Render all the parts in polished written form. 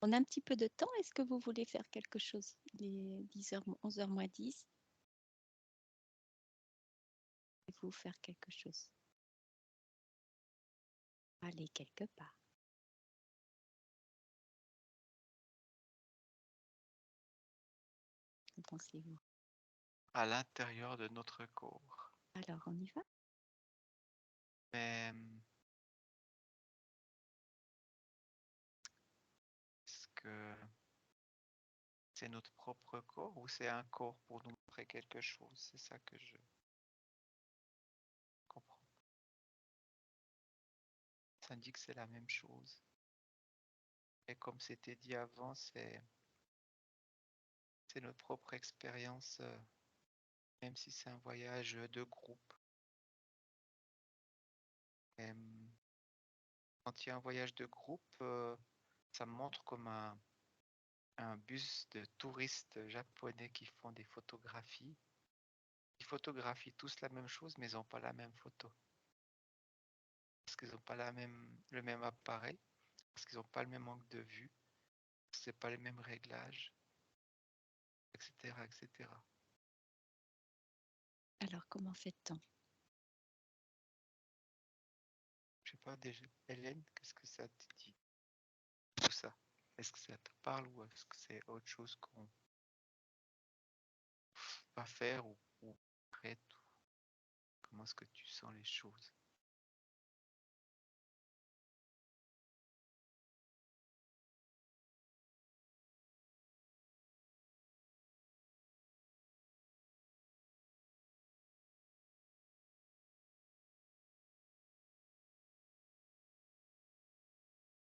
On a un petit peu de temps. Est-ce que vous voulez faire quelque chose? Il est 10h, 11h moins 10. Vous faire quelque chose? Aller quelque part. Que pensez-vous? À l'intérieur de notre corps. Alors, on y va? Mais est-ce que c'est notre propre corps ou c'est un corps pour nous montrer quelque chose? C'est ça que je comprends. Ça me dit que c'est la même chose. Et comme c'était dit avant, c'est notre propre expérience, même si c'est un voyage de groupe. Et, quand il y a un voyage de groupe, ça me montre comme un bus de touristes japonais qui font des photographies. Ils photographient tous la même chose, mais ils n'ont pas la même photo. Parce qu'ils n'ont pas le même appareil, parce qu'ils n'ont pas le même angle de vue, c'est pas les mêmes réglages, etc., etc. Alors, comment fait-on? Je sais pas déjà, Hélène, qu'est-ce que ça te dit? Tout ça. Est-ce que ça te parle ou est-ce que c'est autre chose qu'on va faire ou prête? Comment est-ce que tu sens les choses?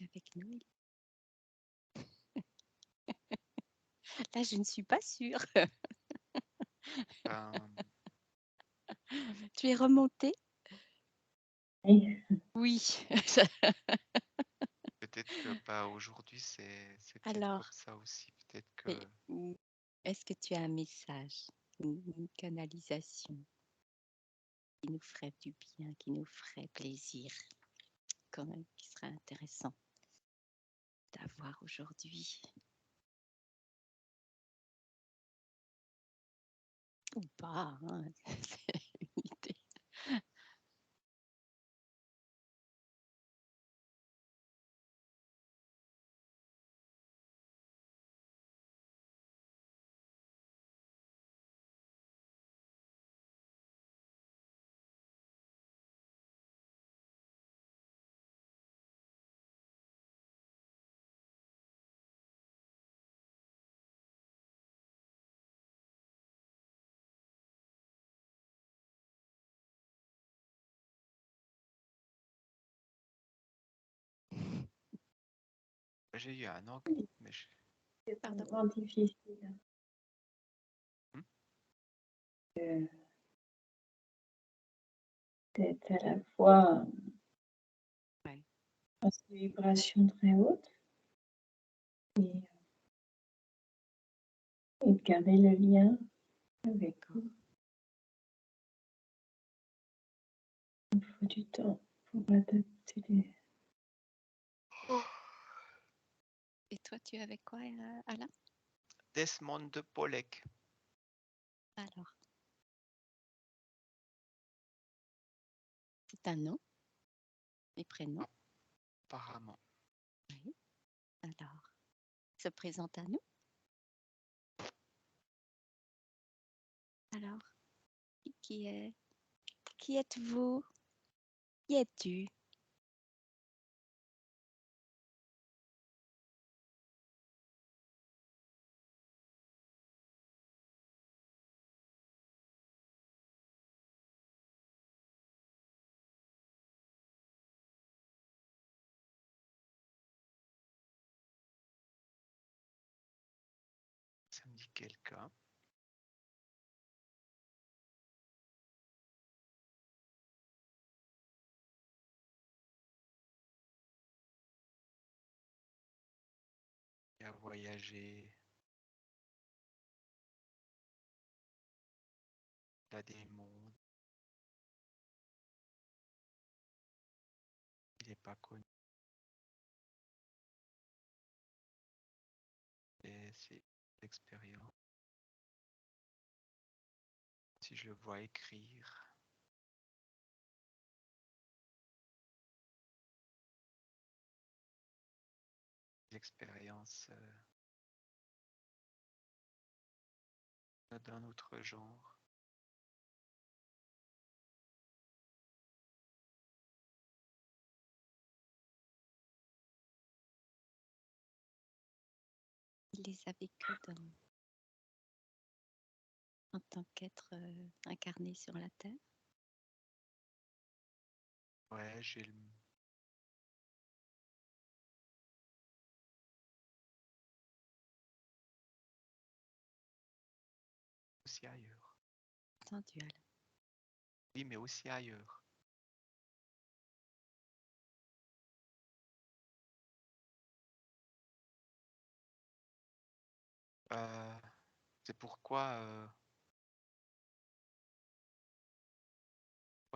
Avec nous? Là, je ne suis pas sûre. Ben, Tu es remontée? Oui. Oui. peut-être que pas aujourd'hui, c'est peut-être Alors, comme ça aussi. Peut-être que est-ce que tu as un message, une canalisation qui nous ferait du bien, qui nous ferait plaisir, quand même, qui serait intéressant d'avoir aujourd'hui? Ou pas, hein, c'est une idée. j'ai eu un angle, mais C'est Pardon? vraiment difficile Hmm? d'être à la fois Ouais. dans une vibration très haute et de garder le lien avec vous. Il faut du temps pour adapter les... Et toi, tu es avec quoi, Alain? Desmond de Polek. Alors, c'est un nom, les prénoms. Apparemment. Oui. Alors, il se présente à nous. Alors, qui est, qui êtes-vous? Qui es-tu? Ça me dit quelqu'un. Qui a voyagé. Il a des mondes. Il n'est pas connu. c'est l'expérience. Si je le vois écrire, l'expérience d'un autre genre. Il les a vécus en tant qu'être incarné sur la Terre. Ouais, j'ai le... aussi ailleurs. Entendu alors. Oui, mais aussi ailleurs. C'est pourquoi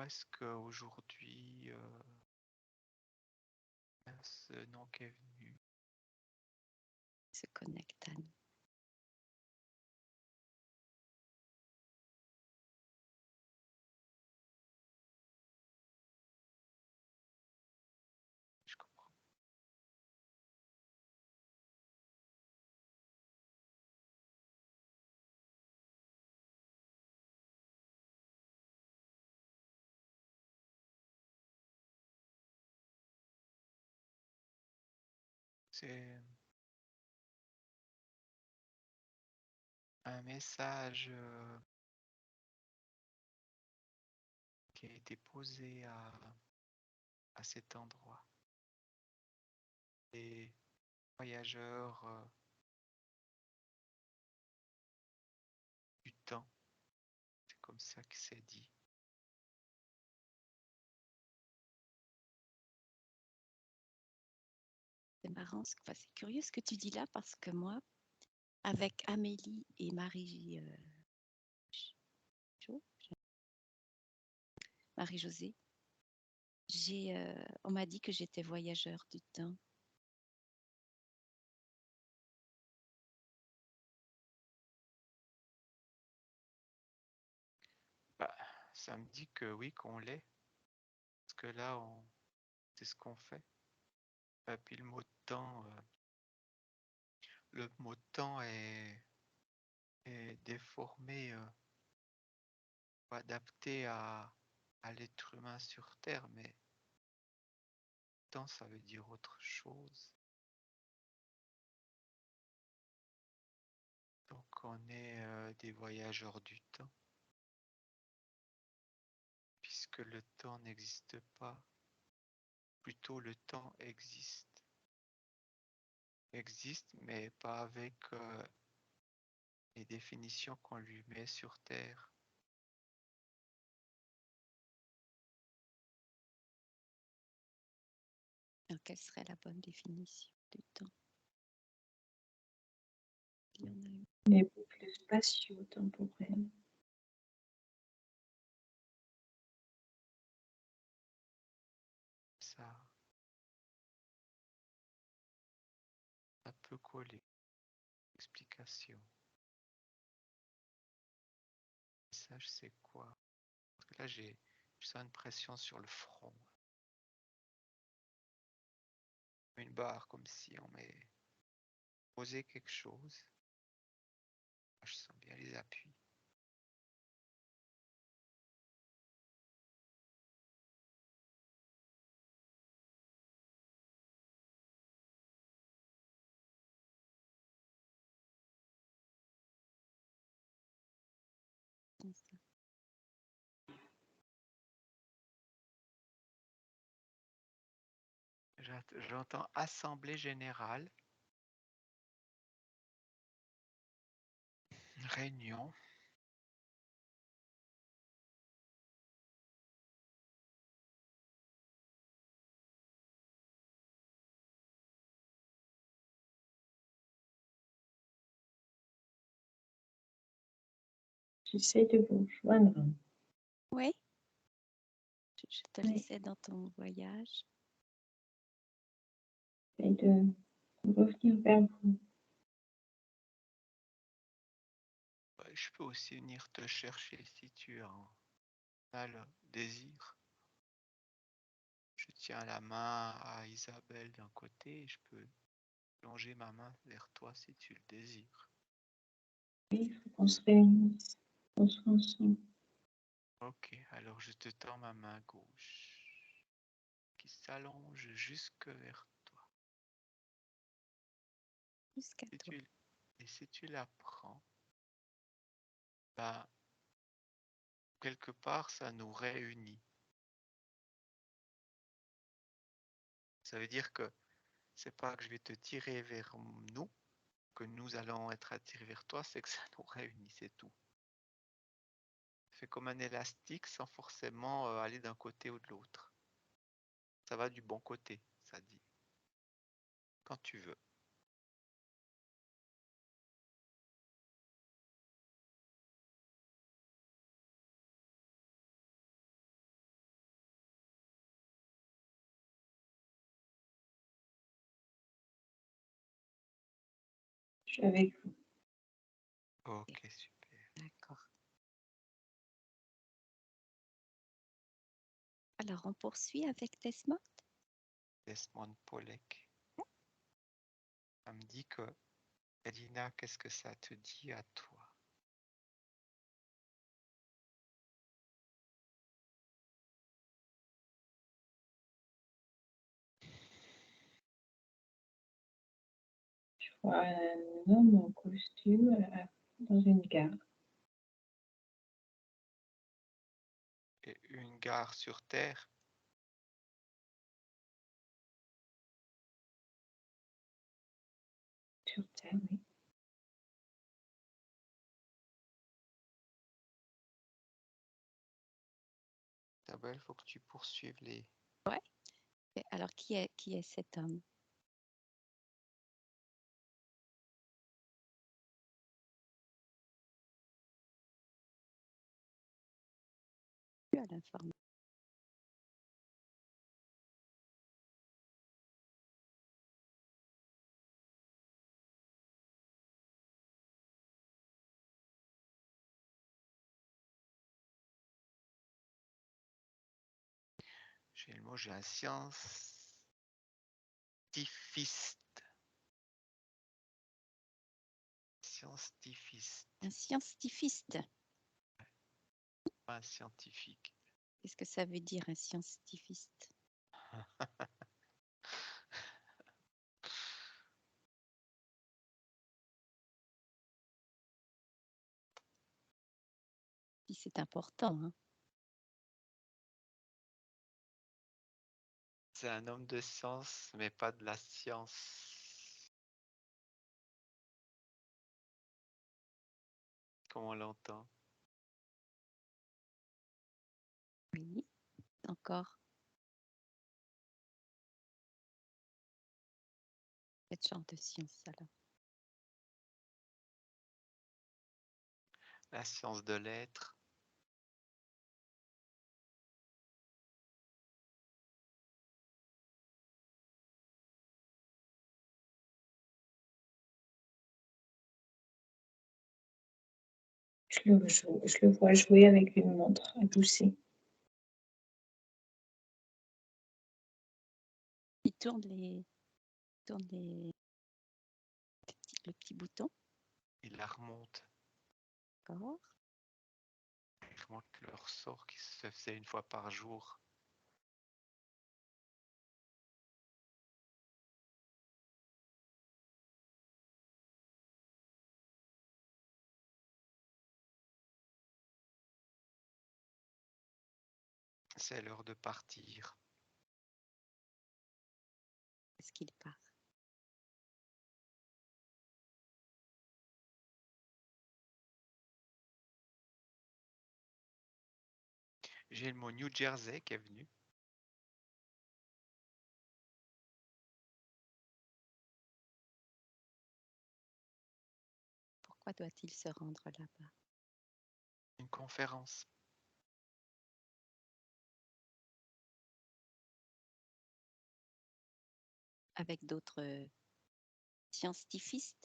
est-ce qu'aujourd'hui ce nom qui est venu, Il se connecte à nous. je comprends. C'est un message qui a été posé à cet endroit. Les voyageurs du temps, c'est comme ça que c'est dit. C'est marrant, c'est curieux ce que tu dis là parce que moi, avec Amélie et Marie-Josée, on m'a dit que j'étais voyageur du temps. Bah, ça me dit que oui, qu'on l'est. Parce que là, c'est ce qu'on fait. Et puis le mot temps est déformé, adapté à l'être humain sur Terre, mais temps, ça veut dire autre chose. Donc on est des voyageurs du temps, puisque le temps n'existe pas. Plutôt le temps existe, mais pas avec les définitions qu'on lui met sur Terre. Alors, quelle serait la bonne définition du temps? Il y en a une. Les boucles spatio-temporelles. Ça peut coller. Explication. Ça, je sais quoi. Parce que là, je sens une pression sur le front. Une barre comme si on m'ait posé quelque chose. Je sens bien les appuis. J'entends assemblée générale, réunion. J'essaie de vous rejoindre. Oui, je te Oui. laissais dans ton voyage. J'essaie de revenir vers vous. Je peux aussi venir te chercher si tu as le désir. Je tiens la main à Isabelle d'un côté et je peux plonger ma main vers toi si tu le désires. Oui, il faut qu'on se réunisse, qu'on soit ensemble. Ok, alors je te tends ma main gauche qui s'allonge jusque vers toi. Jusqu'à Et toi. si tu la prends, bah, quelque part, ça nous réunit. Ça veut dire que c'est pas que je vais te tirer vers nous, que nous allons être attirés vers toi, c'est que ça nous réunit, c'est tout. Fait comme un élastique sans forcément aller d'un côté ou de l'autre. Ça va du bon côté, ça dit. Quand tu veux. Je suis avec vous. Ok, super. D'accord. Alors, on poursuit avec Desmond. Desmond Polek. Ça me dit que, Elina, qu'est-ce que ça te dit à toi? Je vois un homme en costume dans une gare. Et une gare sur Terre? Sur Terre, oui. Isabelle, faut que tu poursuives les... Ouais. Et alors, qui est cet homme? Tu as l'information. J'ai le mot, j'ai un scientifique. Scientifique, Un scientifique. pas un scientifique. Qu'est-ce que ça veut dire, un scientifique? Puis c'est important, hein. C'est un homme de science, mais pas de la science. Comme on l'entend. Oui. Encore. Quel genre de science, alors? La science de l'être. Je le vois jouer avec une montre à gousset. Il tourne le petit bouton. Il la remonte. D'accord. Il remonte le ressort qui se faisait une fois par jour. C'est l'heure de partir. Est-ce qu'il part? J'ai le mot New Jersey qui est venu. Pourquoi doit-il se rendre là-bas? Une conférence. Avec d'autres scientifiques?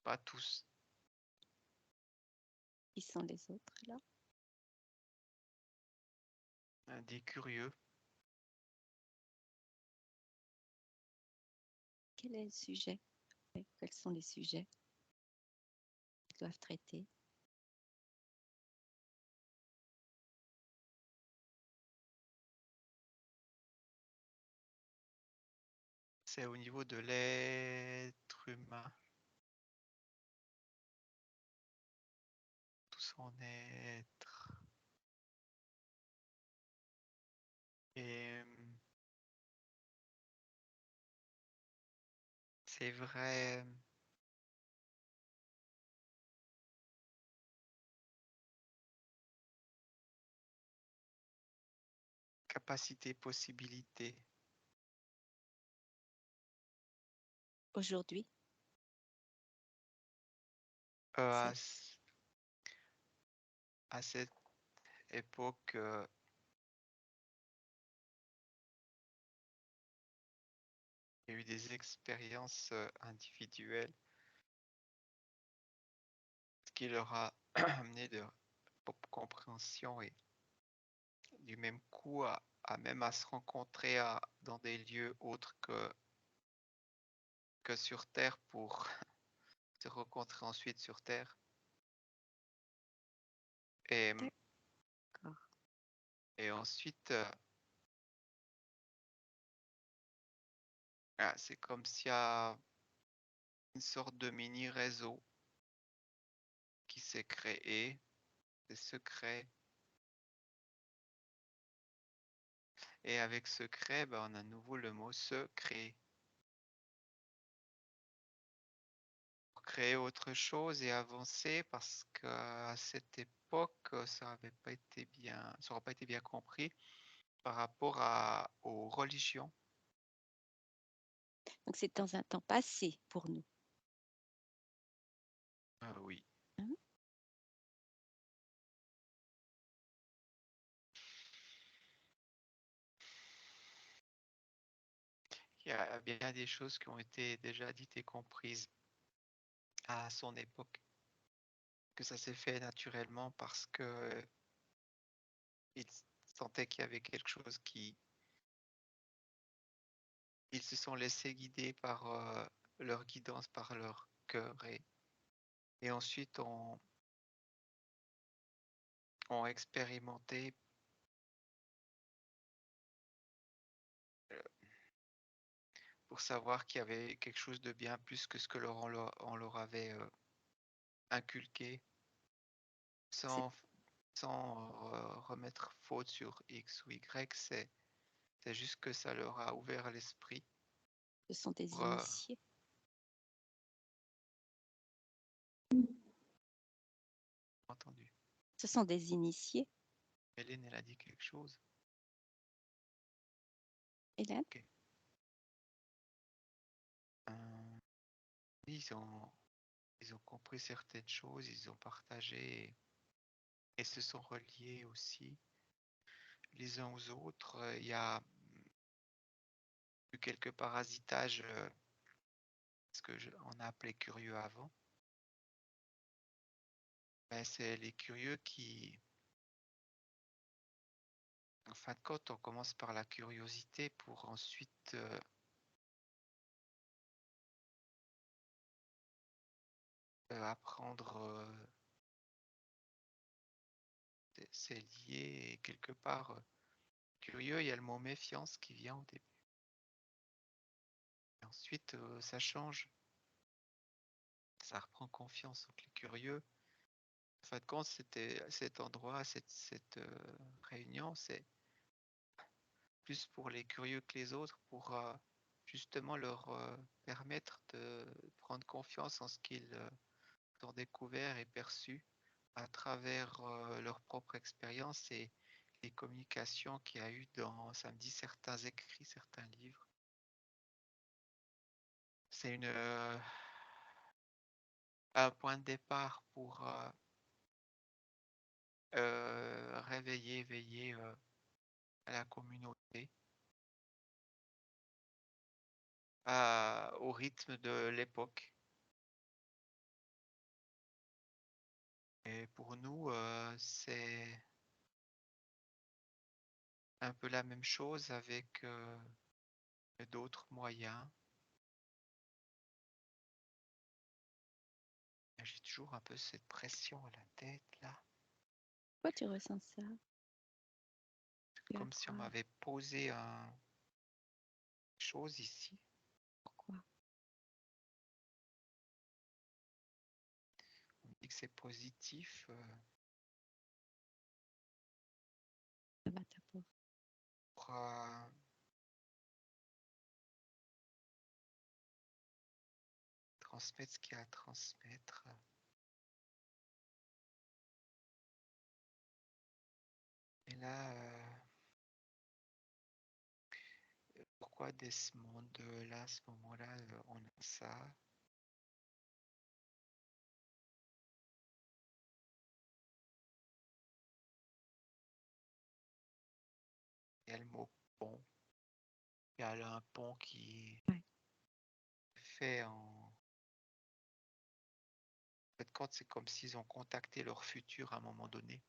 Pas tous. Qui sont les autres là? Des curieux. Quel est le sujet? Quels sont les sujets qu'ils doivent traiter? C'est au niveau de l'être humain. Tout son être. Et c'est vrai. Capacité, possibilité. Aujourd'hui, À, c'est à cette époque, il y a eu des expériences individuelles, ce qui leur a amené de compréhension et du même coup à même à se rencontrer dans des lieux autres que sur Terre pour se rencontrer ensuite sur Terre. Et, d'accord. et ensuite, c'est comme s'il y a une sorte de mini réseau qui s'est créé, des secrets. Et avec secret, ben, on a à nouveau le mot secret. Pour créer autre chose et avancer parce qu'à cette époque, ça n'aurait pas été bien compris par rapport aux religions. Donc c'est dans un temps passé pour nous. Oui. Hein? Il y a bien des choses qui ont été déjà dites et comprises à son époque, que ça s'est fait naturellement parce que ils sentaient qu'il y avait quelque chose ils se sont laissés guider par leur guidance, par leur cœur et ensuite ont expérimenté pour savoir qu'il y avait quelque chose de bien plus que ce que on leur avait inculqué sans, remettre faute sur X ou Y. C'est juste que ça leur a ouvert l'esprit. Ce sont des Pour, initiés. entendu. Ce sont des initiés. Hélène, elle a dit quelque chose. Hélène? Okay. Ils ont compris certaines choses, ils ont partagé et se sont reliés aussi les uns aux autres. Il y a eu quelques parasitages, ce que on a appelé curieux avant. Ben, c'est les curieux qui, en fin de compte, on commence par la curiosité pour ensuite apprendre. C'est lié et quelque part curieux. Il y a le mot méfiance qui vient au début. Et ensuite, ça change. Ça reprend confiance. Donc les curieux, en fin de compte, c'était cet endroit, cette réunion, c'est plus pour les curieux que les autres, pour justement leur permettre de prendre confiance en ce qu'ils ont découvert et perçu à travers leur propre expérience et les communications qu'il y a eu dans, ça me dit, certains écrits, certains livres. C'est un point de départ pour réveiller, éveiller à la communauté, au rythme de l'époque. nous, c'est un peu la même chose avec d'autres moyens. J'ai toujours un peu cette pression à la tête là. Pourquoi tu ressens ça? Tu as Comme si on quoi? m'avait posé un chose ici. Pourquoi? On me dit que c'est positif. Ça va ta peau. Pour transmettre ce qu'il y a à transmettre. Et là, pourquoi Desmond, là, à ce moment-là, on a ça. Il y a le mot pont. Il y a là un pont qui Ouais. est fait en... En fait, quand c'est comme s'ils ont contacté leur futur à un moment donné,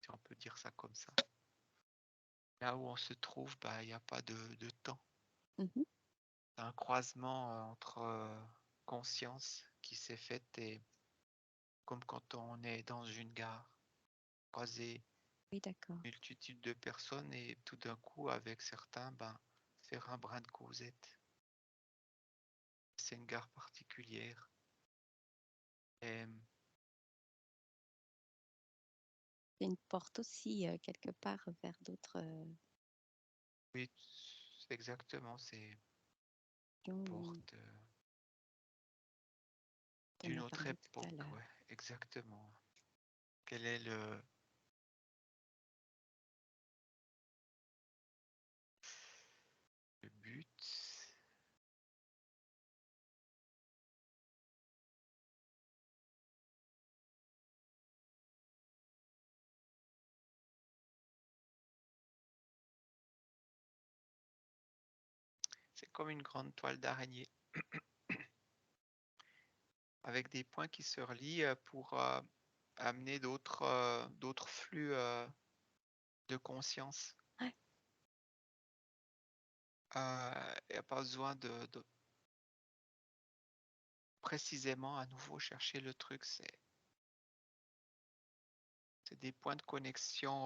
si on peut dire ça comme ça. Là où on se trouve, bah, il n'y a pas de temps. Mhm. C'est un croisement entre conscience qui s'est fait et comme quand on est dans une gare, croiser Oui, d'accord. multitude de personnes et tout d'un coup, avec certains, ben, faire un brin de causette. C'est une gare particulière. Et C'est une porte aussi, quelque part, vers d'autres oui, c'est exactement, c'est questions porte dont on d'une a autre parlé tout à époque, l'heure. ouais, exactement. Quel est le but? C'est comme une grande toile d'araignée avec des points qui se relient pour amener d'autres flux de conscience. Ouais. Il n'y a pas besoin de précisément à nouveau chercher le truc. C'est des points de connexion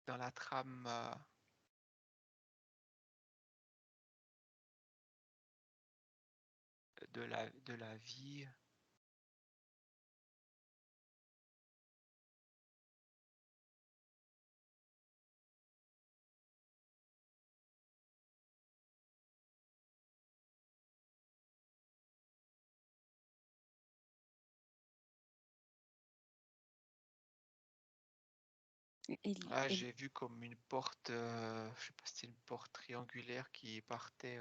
dans la trame de la vie. Là, j'ai vu comme une porte, je sais pas si c'est une porte triangulaire qui partait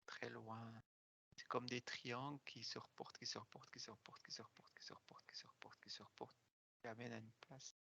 très loin. C'est comme des triangles qui se reportent, qui se reportent, qui se reportent, qui se reportent, qui se reportent, qui se reportent, qui se reportent, qui amènent à une place.